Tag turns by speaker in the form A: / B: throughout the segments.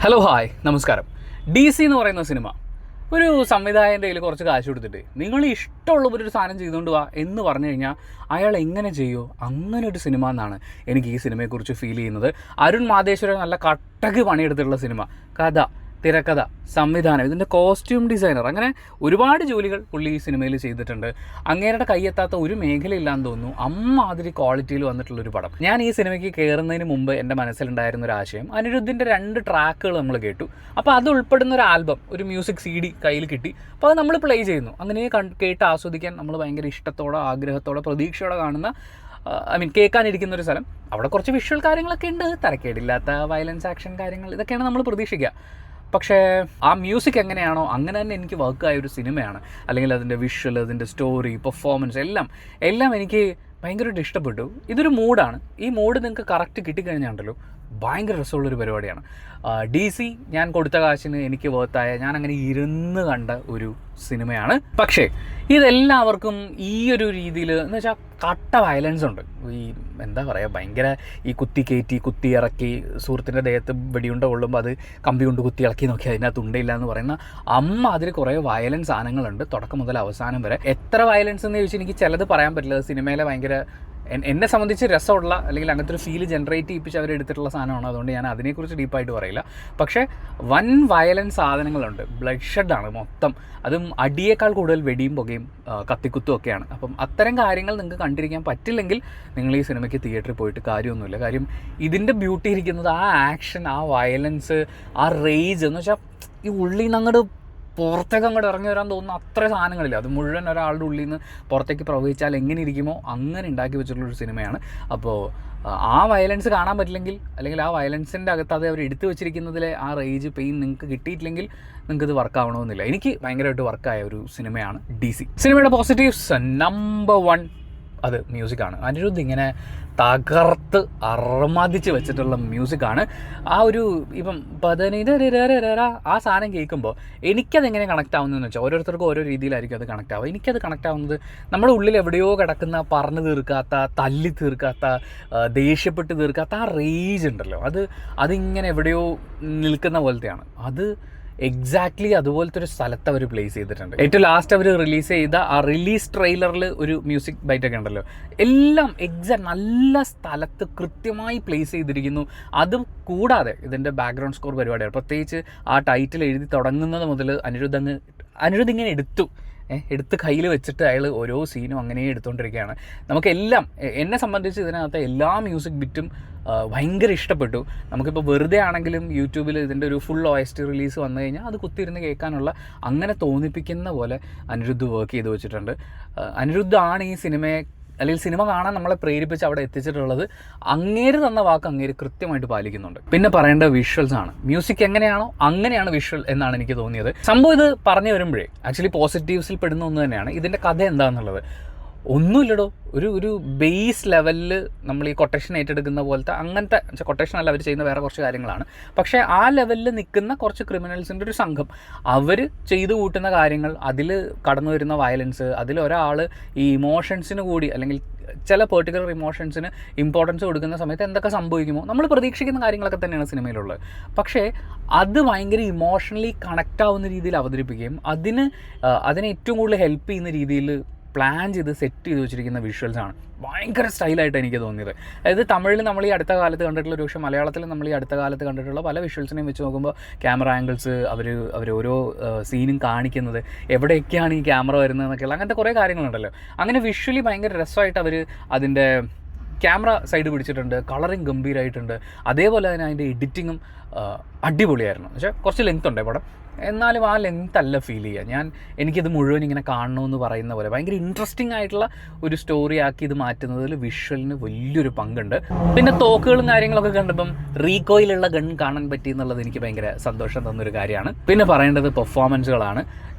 A: Hello hi നമസ്കാരം. DC എന്ന് പറയുന്ന സിനിമ ഒരു സംവിധായകൻ്റെ കയ്യിൽ കുറച്ച് കാശ് കൊടുത്തിട്ട് നിങ്ങൾ ഇഷ്ടമുള്ളവരൊരു സാധനം ചെയ്തുകൊണ്ട് വാ എന്ന് പറഞ്ഞു കഴിഞ്ഞാൽ അയാൾ എങ്ങനെ ചെയ്യുമോ അങ്ങനെ ഒരു സിനിമ എന്നാണ് എനിക്ക് ഈ സിനിമയെക്കുറിച്ച് ഫീൽ ചെയ്യുന്നത്. അരുൺ മാതേശ്വരൻ നല്ല കട്ടക്ക് പണിയെടുത്തിട്ടുള്ള സിനിമ, കഥ, തിരക്കഥ, സംവിധാനം, ഇതിൻ്റെ കോസ്റ്റ്യൂം ഡിസൈനർ, അങ്ങനെ ഒരുപാട് ജോലികൾ പുള്ളി ഈ സിനിമയിൽ ചെയ്തിട്ടുണ്ട്. അങ്ങേരുടെ കയ്യെത്താത്ത ഒരു മേഖലയില്ലാന്ന് തോന്നുന്നു. അമ്മാതിരി ക്വാളിറ്റിയിൽ വന്നിട്ടുള്ളൊരു പടം. ഞാൻ ഈ സിനിമയ്ക്ക് കയറുന്നതിന് മുമ്പ് എൻ്റെ മനസ്സിലുണ്ടായിരുന്ന ഒരു ആശയം, അനിരുദ്ധിൻ്റെ 2 ട്രാക്കുകൾ നമ്മൾ കേട്ടു. അപ്പോൾ അത് ഉൾപ്പെടുന്ന ഒരു ആൽബം, ഒരു മ്യൂസിക് CD കയ്യിൽ കിട്ടി. അപ്പോൾ അത് നമ്മൾ പ്ലേ ചെയ്യുന്നു. അങ്ങനെ കേട്ട് ആസ്വദിക്കാൻ നമ്മൾ ഭയങ്കര ഇഷ്ടത്തോടെ, ആഗ്രഹത്തോടെ, പ്രതീക്ഷയോടെ കാണുന്ന, കേൾക്കാനിരിക്കുന്ന ഒരു സ്ഥലം. അവിടെ കുറച്ച് വിഷ്വൽ കാര്യങ്ങളൊക്കെ ഉണ്ട്, തരക്കേടില്ലാത്ത വയലൻസ്, ആക്ഷൻ കാര്യങ്ങൾ, ഇതൊക്കെയാണ് നമ്മൾ പ്രതീക്ഷിക്കുക. പക്ഷേ ആ മ്യൂസിക് എങ്ങനെയാണോ അങ്ങനെ തന്നെ എനിക്ക് വർക്കായ ഒരു സിനിമയാണ്. അല്ലെങ്കിൽ അതിൻ്റെ വിഷ്വൽ, അതിൻ്റെ സ്റ്റോറി, പെർഫോമൻസ് എല്ലാം എനിക്ക് ഭയങ്കരമായിട്ട് ഇഷ്ടപ്പെട്ടു. ഇതൊരു മൂഡാണ്. ഈ മൂഡ് നിങ്ങൾക്ക് കറക്റ്റ് കിട്ടിക്കഴിഞ്ഞാണ്ടല്ലോ ഭയങ്കര രസമുള്ളൊരു പരിപാടിയാണ്. DC ഞാൻ കൊടുത്ത കാശിന് എനിക്ക് വർത്തായ, ഞാൻ അങ്ങനെ ഇരുന്ന് കണ്ട ഒരു സിനിമയാണ്. പക്ഷേ ഇതെല്ലാവർക്കും ഈ ഒരു രീതിയിൽ എന്ന് വെച്ചാൽ കട്ട വയലൻസ് ഉണ്ട്. ഈ എന്താ പറയുക, ഭയങ്കര ഈ കുത്തി കയറ്റി, കുത്തി ഇറക്കി, സുഹൃത്തിൻ്റെ ദേഹത്ത് വെടിയുണ്ട കൊള്ളുമ്പോൾ അത് കമ്പി കൊണ്ട് കുത്തി ഇളക്കി നോക്കി അതിനകത്ത് ഉണ്ടയില്ല എന്ന് പറയുന്ന അതിൽ കുറേ വയലൻസ് സാധനങ്ങളുണ്ട്, തുടക്കം മുതൽ അവസാനം വരെ. എത്ര വയലൻസ് എന്ന് ചോദിച്ചാൽ എനിക്ക് ചിലത് പറയാൻ പറ്റില്ല. സിനിമയിലെ ഭയങ്കര എന്നെ സംബന്ധിച്ച് രസമുള്ള, അല്ലെങ്കിൽ അങ്ങനത്തെ ഒരു ഫീൽ ജനറേറ്റ് ചെയ്യിപ്പിച്ച് അവരെടുത്തിട്ടുള്ള സാധനമാണ്. അതുകൊണ്ട് ഞാൻ അതിനെക്കുറിച്ച് ഡീപ്പായിട്ട് പറയില്ല. പക്ഷേ വൻ വയലൻസ് സാധനങ്ങളുണ്ട്, ബ്ലഡ് ഷെഡാണ് മൊത്തം. അതും അടിയേക്കാൾ കൂടുതൽ വെടിയും പുകയും കത്തിക്കുത്തും ഒക്കെയാണ്. അപ്പം അത്തരം കാര്യങ്ങൾ നിങ്ങൾക്ക് കണ്ടിരിക്കാൻ പറ്റില്ലെങ്കിൽ നിങ്ങൾ ഈ സിനിമയ്ക്ക് തിയേറ്ററിൽ പോയിട്ട് കാര്യമൊന്നുമില്ല. കാര്യം ഇതിൻ്റെ ബ്യൂട്ടി ഇരിക്കുന്നത് ആ ആക്ഷൻ, ആ വയലൻസ്, ആ റേജ് എന്ന് വെച്ചാൽ ഈ ഉള്ളിൽ നിന്ന് അങ്ങോട്ട് പുറത്തേക്ക് അങ്ങോട്ട് ഇറങ്ങി വരാൻ തോന്നുന്ന അത്ര സാധനങ്ങളില്ല. അത് മുഴുവൻ ഒരാളുടെ ഉള്ളിൽ നിന്ന് പുറത്തേക്ക് പ്രവഹിച്ചാൽ എങ്ങനെ ഇരിക്കുമോ അങ്ങനെ ഉണ്ടാക്കി വെച്ചിട്ടുള്ളൊരു സിനിമയാണ്. അപ്പോൾ ആ വയലൻസ് കാണാൻ പറ്റില്ലെങ്കിൽ, അല്ലെങ്കിൽ ആ വയലൻസിൻ്റെ അകത്ത് അത് അവർ എടുത്തു വെച്ചിരിക്കുന്നതിലെ ആ റേജ്, പെയിൻ നിങ്ങൾക്ക് കിട്ടിയിട്ടില്ലെങ്കിൽ നിങ്ങൾക്കിത് വർക്കാവണമെന്നില്ല. എനിക്ക് ഭയങ്കരമായിട്ട് വർക്കായ ഒരു സിനിമയാണ് DC. സിനിമയുടെ പോസിറ്റീവ്സ് നമ്പർ 1 അത് മ്യൂസിക്കാണ്. അനിരുദ്ധ് ഇങ്ങനെ തകർത്ത് അർമാദിച്ച് വെച്ചിട്ടുള്ള മ്യൂസിക്കാണ്. ആ ഒരു ഇപ്പം ആ സാധനം കേൾക്കുമ്പോൾ എനിക്കതെങ്ങനെ കണക്റ്റ് ആവുന്നതെന്ന് വെച്ചാൽ, ഓരോരുത്തർക്കും ഓരോ രീതിയിലായിരിക്കും അത് കണക്റ്റ് ആവുക. എനിക്കത് കണക്റ്റ് ആവുന്നത് നമ്മുടെ ഉള്ളിൽ എവിടെയോ കിടക്കുന്ന, പറഞ്ഞു തീർക്കാത്ത, തല്ലി തീർക്കാത്ത, ദേഷ്യപ്പെട്ട് തീർക്കാത്ത ആ റേജ് ഉണ്ടല്ലോ, അതിങ്ങനെ എവിടെയോ നിൽക്കുന്ന പോലത്തെയാണ്. അത് എക്സാക്ട്ലി അതുപോലത്തെ ഒരു സ്ഥലത്ത് അവർ പ്ലേസ് ചെയ്തിട്ടുണ്ട്. ഏറ്റവും ലാസ്റ്റ് അവർ റിലീസ് ചെയ്ത ആ റിലീസ് ട്രെയിലറിൽ ഒരു മ്യൂസിക് ബൈറ്റൊക്കെ ഉണ്ടല്ലോ, എല്ലാം നല്ല സ്ഥലത്ത് കൃത്യമായി പ്ലേസ് ചെയ്തിരിക്കുന്നു. അതും കൂടാതെ ഇതിൻ്റെ ബാക്ക്ഗ്രൗണ്ട് സ്കോർ പരിപാടിയാണ്. പ്രത്യേകിച്ച് ആ ടൈറ്റിൽ എഴുതി തുടങ്ങുന്നത് മുതൽ അനിരുദ്ധ് ഇങ്ങനെ എടുത്ത് കയ്യിൽ വെച്ചിട്ട് അയാൾ ഓരോ സീനും അങ്ങനെ എടുത്തുകൊണ്ടിരിക്കുകയാണ്. നമുക്കെല്ലാം, എന്നെ സംബന്ധിച്ച് ഇതിനകത്ത് എല്ലാ മ്യൂസിക് ബിറ്റും ഭയങ്കര ഇഷ്ടപ്പെട്ടു. നമുക്കിപ്പോൾ വെറുതെ ആണെങ്കിലും യൂട്യൂബിൽ ഇതിൻ്റെ ഒരു ഫുൾ OST റിലീസ് വന്നു കഴിഞ്ഞാൽ അത് കുത്തിയിരുന്ന് കേൾക്കാനുള്ള, അങ്ങനെ തോന്നിപ്പിക്കുന്ന പോലെ അനിരുദ്ധ് വർക്ക് ചെയ്ത് വെച്ചിട്ടുണ്ട്. അനിരുദ്ധ് ആണ് ഈ സിനിമയെ, അല്ലെങ്കിൽ സിനിമ കാണാൻ നമ്മളെ പ്രേരിപ്പിച്ച് അവിടെ എത്തിച്ചിട്ടുള്ളത്. അങ്ങേര് തന്ന വാക്ക് അങ്ങേര് കൃത്യമായിട്ട് പാലിക്കുന്നുണ്ട്. പിന്നെ പറയേണ്ട വിഷ്വൽസ് ആണ്. മ്യൂസിക് എങ്ങനെയാണോ അങ്ങനെയാണ് വിഷ്വൽ എന്നാണ് എനിക്ക് തോന്നിയത്. സംഭവം ഇത് പറഞ്ഞു വരുമ്പോഴേ ആക്ച്വലി പോസിറ്റീവ്സിൽ പെടുന്ന ഒന്ന് തന്നെയാണ്. ഇതിൻ്റെ കഥ എന്താണെന്നുള്ളത് ഒന്നുമില്ലടോ, ഒരു ബേസ് ലെവലിൽ നമ്മൾ ഈ കൊട്ടേഷൻ ഏറ്റെടുക്കുന്ന പോലത്തെ, അങ്ങനത്തെ കൊട്ടേഷൻ അല്ല, അവർ ചെയ്യുന്ന വേറെ കുറച്ച് കാര്യങ്ങളാണ്. പക്ഷേ ആ ലെവലിൽ നിൽക്കുന്ന കുറച്ച് ക്രിമിനൽസിൻ്റെ ഒരു സംഘം, അവർ ചെയ്തു കൂട്ടുന്ന കാര്യങ്ങൾ, അതിൽ കടന്നു വരുന്ന വയലൻസ്, അതിലൊരാൾ ഈ ഇമോഷൻസിന് കൂടി, അല്ലെങ്കിൽ ചില പെർട്ടിക്കുലർ ഇമോഷൻസിന് ഇമ്പോർട്ടൻസ് കൊടുക്കുന്ന സമയത്ത് എന്തൊക്കെ സംഭവിക്കുമോ, നമ്മൾ പ്രതീക്ഷിക്കുന്ന കാര്യങ്ങളൊക്കെ തന്നെയാണ് സിനിമയിലുള്ളത്. പക്ഷേ അത് ഭയങ്കര ഇമോഷണലി കണക്റ്റ് ആവുന്ന രീതിയിൽ അവതരിപ്പിക്കുകയും അതിനെ ഏറ്റവും കൂടുതൽ ഹെൽപ്പ് ചെയ്യുന്ന രീതിയിൽ പ്ലാൻ ചെയ്ത് സെറ്റ് ചെയ്ത് വെച്ചിരിക്കുന്ന വിഷ്വൽസാണ് ഭയങ്കര സ്റ്റൈലായിട്ട് എനിക്ക് തോന്നിയത്. അതായത് തമിഴിൽ നമ്മൾ ഈ അടുത്ത കാലത്ത് കണ്ടിട്ടുള്ള, ഒരു പക്ഷേ മലയാളത്തിൽ നമ്മൾ ഈ അടുത്ത കാലത്ത് കണ്ടിട്ടുള്ള പല വിഷ്വൽസിനെയും വെച്ച് നോക്കുമ്പോൾ ക്യാമറ ആംഗിൾസ്, അവർ ഓരോ സീനും കാണിക്കുന്നത്, എവിടെയൊക്കെയാണ് ഈ ക്യാമറ വരുന്നതെന്നൊക്കെയുള്ള അങ്ങനത്തെ കുറേ കാര്യങ്ങളുണ്ടല്ലോ. അങ്ങനെ വിഷ്വലി ഭയങ്കര രസമായിട്ട് അവർ അതിൻ്റെ ക്യാമറ സൈഡ് പിടിച്ചിട്ടുണ്ട്. കളറിങ് ഗംഭീരമായിട്ടുണ്ട്. അതേപോലെ തന്നെ അതിൻ്റെ എഡിറ്റിങ്ങും അടിപൊളിയായിരുന്നു. പക്ഷേ കുറച്ച് ലെങ്ത് ഉണ്ട് പടം, എന്നാലും ആ ലെങ്ത് അല്ല ഫീൽ ചെയ്യുക. എനിക്കിത് മുഴുവൻ ഇങ്ങനെ കാണണമെന്ന് പറയുന്ന പോലെ ഭയങ്കര ഇൻട്രസ്റ്റിംഗ് ആയിട്ടുള്ള ഒരു സ്റ്റോറി ആക്കി ഇത് മാറ്റുന്നതിൽ വിഷ്വലിന് വലിയൊരു പങ്കുണ്ട്. പിന്നെ തോക്കുകളും കാര്യങ്ങളൊക്കെ കണ്ടപ്പം റീകോയിലുള്ള ഗൺ കാണാൻ പറ്റി എന്നുള്ളത് എനിക്ക് ഭയങ്കര സന്തോഷം തന്നൊരു കാര്യമാണ്. പിന്നെ പറയേണ്ടത് പെർഫോമൻസുകളാണ്.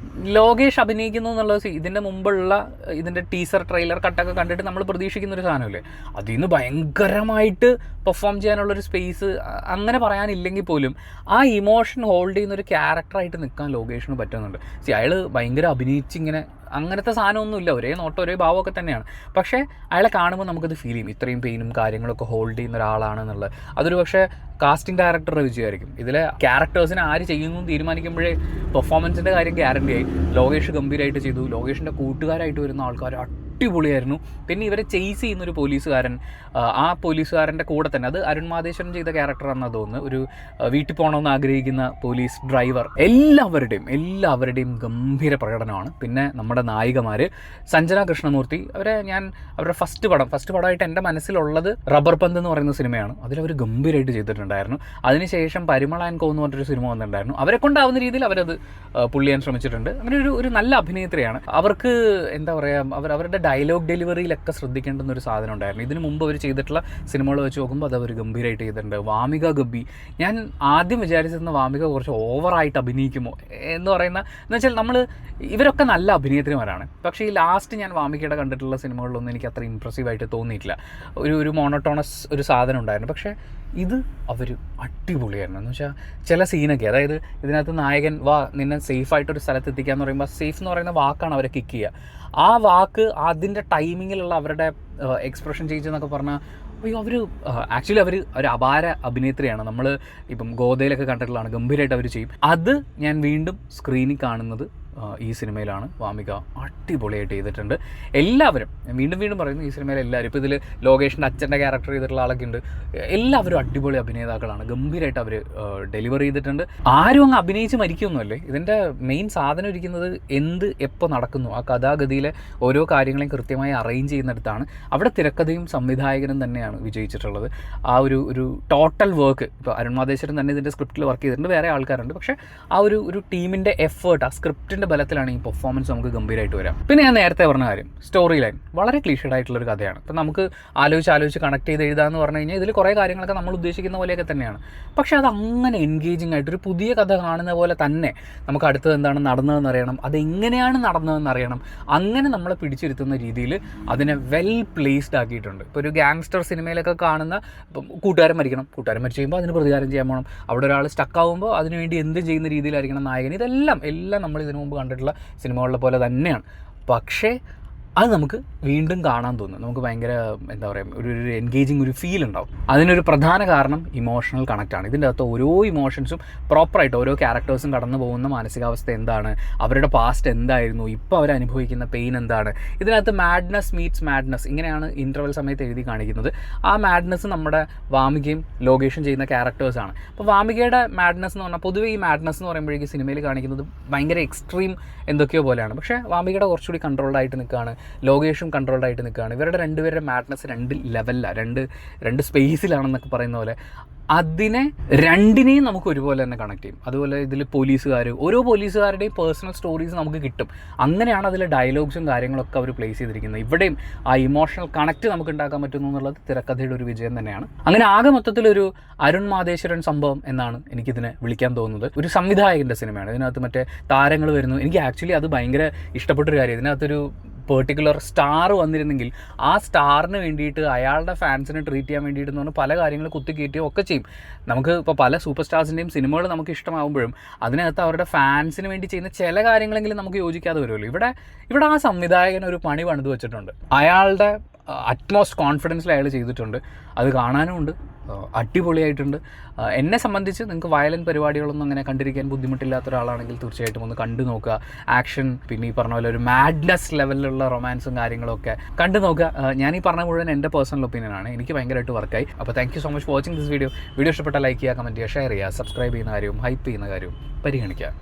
A: ലോകേഷ് അഭിനയിക്കുന്നു എന്നുള്ളത് ഇതിൻ്റെ മുമ്പുള്ള ഇതിൻ്റെ ടീസർ ട്രെയിലർ കട്ടൊക്കെ കണ്ടിട്ട് നമ്മൾ പ്രതീക്ഷിക്കുന്ന ഒരു സാധനമല്ലേ, അതിൽ നിന്ന് ഭയങ്കരമായിട്ട് പെർഫോം ചെയ്യാനുള്ളൊരു സ്പേസ് അങ്ങനെ പറയാനില്ലെങ്കിൽ ആണെങ്കിൽ പോലും ആ ഇമോഷൻ ഹോൾഡ് ചെയ്യുന്ന ഒരു ക്യാരക്ടറായിട്ട് നിൽക്കാൻ ലോകേഷിന് പറ്റുന്നുണ്ട്. അയാൾ ഭയങ്കര അഭിനയിച്ചിങ്ങനെ അങ്ങനത്തെ സാധനമൊന്നുമില്ല, ഒരേ നോട്ടം ഒരേ ഭാവമൊക്കെ തന്നെയാണ്. പക്ഷേ അയാളെ കാണുമ്പോൾ നമുക്കത് ഫീൽ ചെയ്യും ഇത്രയും പെയിനും കാര്യങ്ങളൊക്കെ ഹോൾഡ് ചെയ്യുന്ന ഒരാളാണെന്നുള്ളത്. അതൊരു പക്ഷേ കാസ്റ്റിംഗ് ഡയറക്ടറുടെ വിജയമായിരിക്കും. ഇതിലെ ക്യാരക്ടേഴ്സിനെ ആര് ചെയ്യുന്നു തീരുമാനിക്കുമ്പോഴേ പെർഫോമൻസിൻ്റെ കാര്യം ഗ്യാരണ്ടിയായി. ലോകേഷ് ഗംഭീരമായിട്ട് ചെയ്തു. ലോകേഷിൻ്റെ കൂട്ടുകാരായിട്ട് വരുന്ന ആൾക്കാർ അടിപൊളിയായിരുന്നു. പിന്നെ ഇവരെ ചേസ് ചെയ്യുന്നൊരു പോലീസുകാരൻ, ആ പോലീസുകാരൻ്റെ കൂടെ തന്നെ, അത് അരുൺ മാധേശ്വരൻ ചെയ്ത ക്യാരക്ടറാണെന്ന് തോന്നുന്നു, ഒരു വീട്ടിൽ പോകണമെന്ന് ആഗ്രഹിക്കുന്ന പോലീസ് ഡ്രൈവർ. എല്ലാവരുടെയും ഗംഭീര പ്രകടനമാണ്. പിന്നെ നമ്മുടെ നായികമാർ സഞ്ജന കൃഷ്ണമൂർത്തി, അവരുടെ ഫസ്റ്റ് പടമായിട്ട് എൻ്റെ മനസ്സിലുള്ളത് റബ്ബർ പന്ത് എന്ന് പറയുന്ന സിനിമയാണ്. അതിലവർ ഗംഭീരമായിട്ട് ചെയ്തിട്ടുണ്ടായിരുന്നു. അതിനുശേഷം പരിമള ആൻഡ് കോ എന്ന് പറഞ്ഞൊരു സിനിമ വന്നിട്ടുണ്ടായിരുന്നു. അവരെ കൊണ്ടാവുന്ന രീതിയിൽ അവരത് പുള്ളിയാൻ ശ്രമിച്ചിട്ടുണ്ട്. അങ്ങനെ ഒരു നല്ല അഭിനേത്രിയാണ്. അവർക്ക് എന്താ പറയുക, അവരുടെ ഡയലോഗ് ഡെലിവറിയിലൊക്കെ ശ്രദ്ധിക്കേണ്ടുന്ന ഒരു സാധനം ഉണ്ടായിരുന്നു. ഇതിനു മുമ്പ് അവർ ചെയ്തിട്ടുള്ള സിനിമകൾ വെച്ച് നോക്കുമ്പോൾ അത് അവർ ഗംഭീരമായിട്ട് ചെയ്തിട്ടുണ്ട്. വാമിക ഗബ്ബി, ഞാൻ ആദ്യം വിചാരിച്ചിരുന്ന വാമിക കുറച്ച് ഓവറായിട്ട് അഭിനയിക്കുമോ എന്ന് വെച്ചാൽ ഇവരൊക്കെ നല്ല അഭിനേത്രിമാരാണ്. പക്ഷേ ഈ ലാസ്റ്റ് ഞാൻ വാമികയുടെ കണ്ടിട്ടുള്ള സിനിമകളിലൊന്നും എനിക്ക് അത്ര ഇമ്പ്രസീവായിട്ട് തോന്നിയിട്ടില്ല. ഒരു മോണോട്ടോണസ് ഒരു സാധനം ഉണ്ടായിരുന്നു. പക്ഷേ ഇത് അവർ അടിപൊളിയായിരുന്നു. എന്ന് വെച്ചാൽ ചില സീനൊക്കെ, അതായത് ഇതിനകത്ത് നായകൻ നിന്നെ സേഫായിട്ടൊരു സ്ഥലത്ത് എത്തിക്കുക എന്ന് പറയുമ്പോൾ സേഫ് എന്ന് പറയുന്ന വാക്കാണ് അവരെ കിക്ക് ചെയ്യുക. ആ വാക്ക് അതിൻ്റെ ടൈമിങ്ങിലുള്ള അവരുടെ എക്സ്പ്രഷൻ ചേഞ്ച് എന്നൊക്കെ പറഞ്ഞാൽ ആക്ച്വലി അവർ ഒരു അപാര അഭിനേത്രിയാണ്. നമ്മൾ ഇപ്പം ഗോദയിലൊക്കെ കണ്ടിട്ടുള്ളതാണ്, ഗംഭീരമായിട്ട് അവർ ചെയ്യും. അത് ഞാൻ വീണ്ടും സ്ക്രീനിൽ കാണുന്നത് ഈ സിനിമയിലാണ്. വാമിക അടിപൊളിയായിട്ട് ചെയ്തിട്ടുണ്ട്. എല്ലാവരും, ഞാൻ വീണ്ടും പറയുന്നു, ഈ സിനിമയിൽ എല്ലാവരും, ഇപ്പോൾ ഇതിൽ ലോകേഷിൻ്റെ അച്ഛൻ്റെ ക്യാരക്ടർ ചെയ്തിട്ടുള്ള ആളൊക്കെ ഉണ്ട്. എല്ലാവരും അടിപൊളി അഭിനേതാക്കളാണ്. ഗംഭീരമായിട്ട് അവർ ഡെലിവർ ചെയ്തിട്ടുണ്ട്. ആരും അങ്ങ് അഭിനയിച്ച് മരിക്കുമൊന്നുമല്ലേ. ഇതിൻ്റെ മെയിൻ സാധനം ഇരിക്കുന്നത് എപ്പോൾ നടക്കുന്നു, ആ കഥാഗതിയിലെ ഓരോ കാര്യങ്ങളെയും കൃത്യമായി അറേഞ്ച് ചെയ്യുന്നിടത്താണ്. അവിടെ തിരക്കഥയും സംവിധായകനും തന്നെയാണ് വിജയിച്ചിട്ടുള്ളത്. ആ ഒരു ടോട്ടൽ വർക്ക്, ഇപ്പോൾ അരുൺ മാധേശ്വരൻ തന്നെ ഇതിൻ്റെ സ്ക്രിപ്റ്റിൽ വർക്ക് ചെയ്തിട്ടുണ്ട്, വേറെ ആൾക്കാരുണ്ട്. പക്ഷേ ആ ഒരു ടീമിൻ്റെ എഫേർട്ട്, ആ സ്ക്രിപ്റ്റിൻ്റെ ബലത്തിലാണ് ഈ പെർഫോമൻസ് നമുക്ക് ഗംഭീരമായിട്ട് വരാം. പിന്നെ ഞാൻ നേരത്തെ പറഞ്ഞ കാര്യം, സ്റ്റോറി ലൈൻ വളരെ ക്ലീഷേഡ് ആയിട്ടുള്ളൊരു കഥയാണ്. ഇപ്പം നമുക്ക് ആലോചിച്ച് കണക്ട് ചെയ്ത് എഴുതാമെന്ന് പറഞ്ഞു കഴിഞ്ഞാൽ ഇതിൽ കുറേ കാര്യങ്ങളൊക്കെ നമ്മൾ ഉദ്ദേശിക്കുന്ന പോലെയൊക്കെ തന്നെയാണ്. പക്ഷേ അത് അങ്ങനെ എൻഗേജിങ് ആയിട്ട് ഒരു പുതിയ കഥ കാണുന്ന പോലെ തന്നെ നമുക്ക് അടുത്തത് എന്താണ് നടന്നതെന്ന് അറിയണം, അതെങ്ങനെയാണ് നടന്നതെന്ന് അറിയണം. അങ്ങനെ നമ്മളെ പിടിച്ചിരുത്തുന്ന രീതിയിൽ അതിനെ വെൽ പ്ലേസ്ഡ് ആക്കിയിട്ടുണ്ട്. ഇപ്പോൾ ഒരു ഗാങ്സ്റ്റർ സിനിമയിലൊക്കെ കാണുന്ന, ഇപ്പം കൂട്ടുകാരൻ മരിച്ചു കഴിയുമ്പോൾ അതിന് പ്രതികാരം ചെയ്യാൻ പോകണം, അവിടെ ഒരാൾ സ്റ്റക്കാവുമ്പോൾ അതിനുവേണ്ടി എന്ത് ചെയ്യുന്ന രീതിയിലായിരിക്കണം നായകൻ. എല്ലാം നമ്മൾ ഇതിനു മുമ്പ് കണ്ടിട്ടുള്ള സിനിമകളിലെ പോലെ തന്നെയാണ്. പക്ഷേ അത് നമുക്ക് വീണ്ടും കാണാൻ തോന്നും. നമുക്ക് ഭയങ്കര എന്താ പറയുക, ഒരു എൻഗേജിങ് ഒരു ഫീൽ ഉണ്ടാവും. അതിനൊരു പ്രധാന കാരണം ഇമോഷണൽ കണക്റ്റാണ്. ഇതിൻ്റെ അകത്ത് ഓരോ ഇമോഷൻസും പ്രോപ്പറായിട്ട് ഓരോ ക്യാരക്ടേഴ്സും കടന്നു പോകുന്ന മാനസികാവസ്ഥ എന്താണ്, അവരുടെ പാസ്റ്റ് എന്തായിരുന്നു, ഇപ്പോൾ അവർ അനുഭവിക്കുന്ന പെയിൻ എന്താണ്. ഇതിനകത്ത് മാഡ്നസ് മീറ്റ്സ് മാഡ്നസ്, ഇങ്ങനെയാണ് ഇൻ്റർവെൽ സമയത്ത് എഴുതി കാണിക്കുന്നത്. ആ മാഡ്നസ് നമ്മുടെ വാമികയും ലോകേഷും ചെയ്യുന്ന ക്യാരക്ടേഴ്സാണ്. അപ്പോൾ വാമികയുടെ മാഡ്നസ് എന്ന് പറഞ്ഞാൽ, പൊതുവേ ഈ മാഡ്നസ് എന്ന് പറയുമ്പോഴേക്കും സിനിമയിൽ കാണിക്കുന്നത് ഭയങ്കര എക്സ്ട്രീം എന്തൊക്കെയോ പോലെയാണ്. പക്ഷേ വാമികയുടെ കുറച്ചുകൂടി കൺട്രോൾഡ് ആയിട്ട് നിൽക്കുകയാണ്, ലോകേഷും കൺട്രോൾഡ് ആയിട്ട് നിൽക്കുകയാണ്. ഇവരുടെ രണ്ടുപേരുടെ മാഡ്നസ് രണ്ട് ലെവലിലാണ്, രണ്ട് സ്പേസിലാണെന്നൊക്കെ പറയുന്ന പോലെ അതിനെ രണ്ടിനെയും നമുക്ക് ഒരുപോലെ തന്നെ കണക്ട് ചെയ്യും. അതുപോലെ ഇതിൽ ഓരോ പോലീസുകാരുടെയും പേഴ്സണൽ സ്റ്റോറീസ് നമുക്ക് കിട്ടും. അങ്ങനെയാണ് അതിലെ ഡയലോഗ്സും കാര്യങ്ങളൊക്കെ അവർ പ്ലേസ് ചെയ്തിരിക്കുന്നത്. ഇവിടെയും ആ ഇമോഷണൽ കണക്റ്റ് നമുക്ക് ഉണ്ടാക്കാൻ പറ്റുന്നു എന്നുള്ളത് തിരക്കഥയുടെ ഒരു വിജയം തന്നെയാണ്. അങ്ങനെ ആകെ മൊത്തത്തിലൊരു അരുൺ മാധേശ്വരൻ സംഭവം എന്നാണ് എനിക്കിതിനെ വിളിക്കാൻ തോന്നുന്നത്. ഒരു സംവിധായകൻ്റെ സിനിമയാണ്. ഇതിനകത്ത് മറ്റേ താരങ്ങൾ വരുന്നു. എനിക്ക് ആക്ച്വലി അത് ഭയങ്കര ഇഷ്ടപ്പെട്ടൊരു കാര്യം. ഇതിനകത്തൊരു പെർട്ടിക്കുലർ സ്റ്റാർ വന്നിരുന്നെങ്കിൽ ആ സ്റ്റാറിന് വേണ്ടിയിട്ട് അയാളുടെ ഫാൻസിനെ ട്രീറ്റ് ചെയ്യാൻ വേണ്ടിയിട്ട് എന്ന് പറഞ്ഞാൽ പല കാര്യങ്ങൾ കുത്തിക്കയറ്റുകയും ഒക്കെ ചെയ്യും. നമുക്ക് ഇപ്പോൾ പല സൂപ്പർ സ്റ്റാർസിൻ്റെയും സിനിമകൾ നമുക്ക് ഇഷ്ടമാകുമ്പോഴും അതിനകത്ത് അവരുടെ ഫാൻസിന് വേണ്ടി ചെയ്യുന്ന ചില കാര്യങ്ങളെങ്കിലും നമുക്ക് യോജിക്കാതെ വരുമല്ലോ. ഇവിടെ ആ സംവിധായകൻ ഒരു പണി പണിത് വെച്ചിട്ടുണ്ട്. അയാളുടെ അറ്റ്മോസ്റ്റ് കോൺഫിഡൻസിൽ അയാൾ ചെയ്തിട്ടുണ്ട്. അത് കാണാനും ഉണ്ട്, അടിപൊളിയായിട്ടുണ്ട്. എന്നെ സംബന്ധിച്ച് നിങ്ങൾക്ക് വയലൻറ്റ് പരിപാടികളൊന്നും അങ്ങനെ കണ്ടിരിക്കാൻ ബുദ്ധിമുട്ടില്ലാത്ത ഒരാളാണെങ്കിൽ തീർച്ചയായിട്ടും ഒന്ന് കണ്ടു നോക്കുക. ആക്ഷൻ, പിന്നെ ഈ പറഞ്ഞ പോലെ ഒരു മാഡ്നസ് ലെവലിലുള്ള റൊമാൻസും കാര്യങ്ങളൊക്കെ കണ്ടു നോക്കുക. ഞാൻ ഈ പറഞ്ഞ മുഴുവൻ എൻ്റെ പേഴ്സണൽ ഒപ്പീനിയനാണ്. എനിക്ക് ഭയങ്കരമായിട്ട് വർക്കായി. അപ്പോൾ thank you so much for watching this video. Video ഇഷ്ടപ്പെട്ടാൽ ലൈക്ക് ചെയ്യുക, കമൻറ്റ് ചെയ്യുക, ഷെയർ ചെയ്യുക, സബ്സ്ക്രൈബ് ചെയ്യുന്ന കാര്യവും ഹൈപ്പ് ചെയ്യുന്ന കാര്യവും പരിഗണിക്കുക.